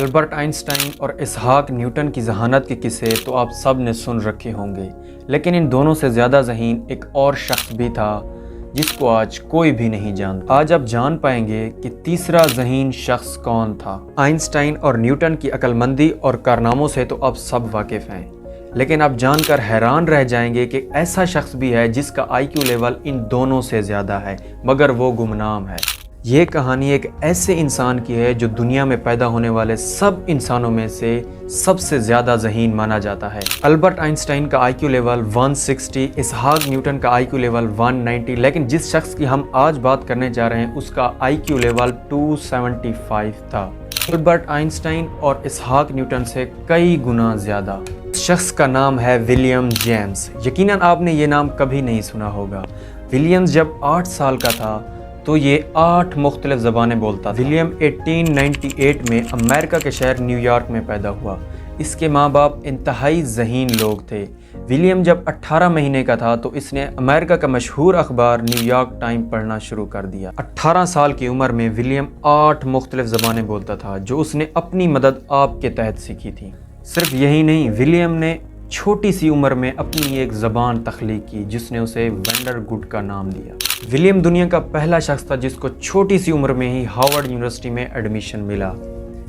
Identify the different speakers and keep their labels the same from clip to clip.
Speaker 1: Albert Einstein اور اسحاق Newton کی ذہانت کے قصے تو آپ سب نے سن رکھے ہوں گے، لیکن ان دونوں سے زیادہ ذہین ایک اور شخص بھی تھا جس کو آج کوئی بھی نہیں جانتا۔ آج آپ جان پائیں گے کہ تیسرا ذہین شخص کون تھا۔ آئنسٹائن اور نیوٹن کی عقل مندی اور کارناموں سے تو آپ سب واقف ہیں، لیکن آپ جان کر حیران رہ جائیں گے کہ ایسا شخص بھی ہے جس کا آئی کیو لیول ان دونوں سے زیادہ ہے، مگر وہ گمنام ہے۔ یہ کہانی ایک ایسے انسان کی ہے جو دنیا میں پیدا ہونے والے سب انسانوں میں سے سب سے زیادہ ذہین مانا جاتا ہے۔ البرٹ آئنسٹائن کا آئی کیو لیول 160، اسحاق نیوٹن کا آئی کیو لیول 190، لیکن جس شخص کی ہم آج بات کرنے جا رہے ہیں اس کا آئی کیو لیول 275 تھا۔ البرٹ آئنسٹائن اور اسحاق نیوٹن سے کئی گنا زیادہ۔ اس شخص کا نام ہے ولیم جیمز۔ یقیناً آپ نے یہ نام کبھی نہیں سنا ہوگا۔ ولیمز جب 8 سال کا تھا تو یہ 8 مختلف زبانیں بولتا تھا۔ ولیم 1898 میں امریکہ کے شہر نیو یارک میں پیدا ہوا۔ اس کے ماں باپ انتہائی ذہین لوگ تھے۔ ولیم جب 18 مہینے کا تھا تو اس نے امریکہ کا مشہور اخبار نیو یارک ٹائم پڑھنا شروع کر دیا۔ 18 سال کی عمر میں ولیم 8 مختلف زبانیں بولتا تھا جو اس نے اپنی مدد آپ کے تحت سیکھی تھی۔ صرف یہی نہیں، ولیم نے چھوٹی سی عمر میں اپنی ایک زبان تخلیق کی جس نے اسے ونڈر گڈ کا نام دیا۔ ولیم دنیا کا پہلا شخص تھا جس کو چھوٹی سی عمر میں ہی ہارورڈ یونیورسٹی میں ایڈمیشن ملا۔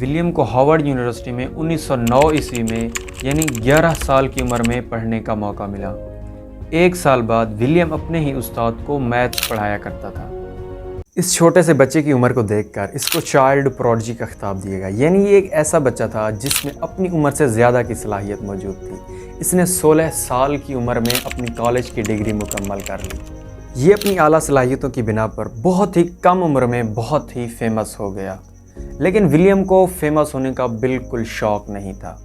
Speaker 1: ولیم کو ہارورڈ یونیورسٹی میں 1909 عیسوی میں یعنی 11 سال کی عمر میں پڑھنے کا موقع ملا۔ 1 سال بعد ولیم اپنے ہی استاد کو میتھس پڑھایا کرتا تھا۔ اس چھوٹے سے بچے کی عمر کو دیکھ کر اس کو چائلڈ پروڈیجی کا خطاب دیا گیا، یعنی یہ ایک ایسا بچہ تھا جس میں اپنی عمر سے زیادہ کی صلاحیت موجود تھی۔ اس نے 16 سال کی عمر میں اپنی کالج کی ڈگری مکمل کر لی۔ یہ اپنی اعلیٰ صلاحیتوں کی بنا پر بہت ہی کم عمر میں بہت ہی فیمس ہو گیا، لیکن ولیم کو فیمس ہونے کا بالکل شوق نہیں تھا۔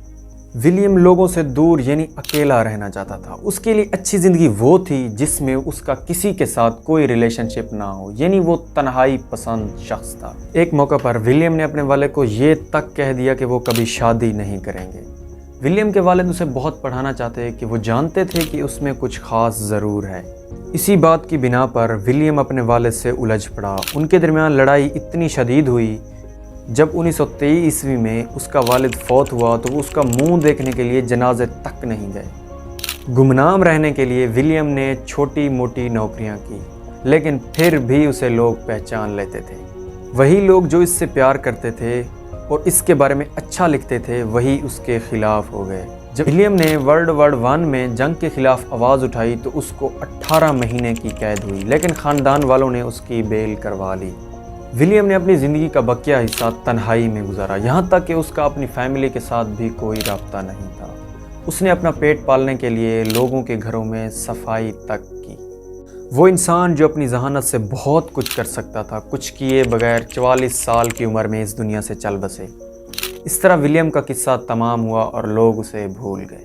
Speaker 1: ولیم لوگوں سے دور یعنی اکیلا رہنا چاہتا تھا۔ اس کے لیے اچھی زندگی وہ تھی جس میں اس کا کسی کے ساتھ کوئی ریلیشن شپ نہ ہو، یعنی وہ تنہائی پسند شخص تھا۔ ایک موقع پر ولیم نے اپنے والد کو یہ تک کہہ دیا کہ وہ کبھی شادی نہیں کریں گے۔ ولیم کے والد اسے بہت پڑھانا چاہتے کہ وہ جانتے تھے کہ اس میں کچھ خاص ضرور ہے۔ اسی بات کی بنا پر ولیم اپنے والد سے الجھ پڑا۔ ان کے درمیان لڑائی اتنی شدید ہوئی جب 1923 عیسوی میں اس کا والد فوت ہوا تو وہ اس کا منہ دیکھنے کے لیے جنازے تک نہیں گئے۔ گمنام رہنے کے لیے ولیم نے چھوٹی موٹی نوکریاں کی، لیکن پھر بھی اسے لوگ پہچان لیتے تھے۔ وہی لوگ جو اس سے پیار کرتے تھے اور اس کے بارے میں اچھا لکھتے تھے وہی اس کے خلاف ہو گئے۔ جب ولیم نے ورلڈ وار 1 میں جنگ کے خلاف آواز اٹھائی تو اس کو 18 مہینے کی قید ہوئی، لیکن خاندان والوں نے اس کی بیل کروا لی۔ ولیم نے اپنی زندگی کا بقیہ حصہ تنہائی میں گزارا، یہاں تک کہ اس کا اپنی فیملی کے ساتھ بھی کوئی رابطہ نہیں تھا۔ اس نے اپنا پیٹ پالنے کے لیے لوگوں کے گھروں میں صفائی تک کی۔ وہ انسان جو اپنی ذہانت سے بہت کچھ کر سکتا تھا، کچھ کیے بغیر 44 سال کی عمر میں اس دنیا سے چل بسے۔ اس طرح ولیم کا قصہ تمام ہوا اور لوگ اسے بھول گئے۔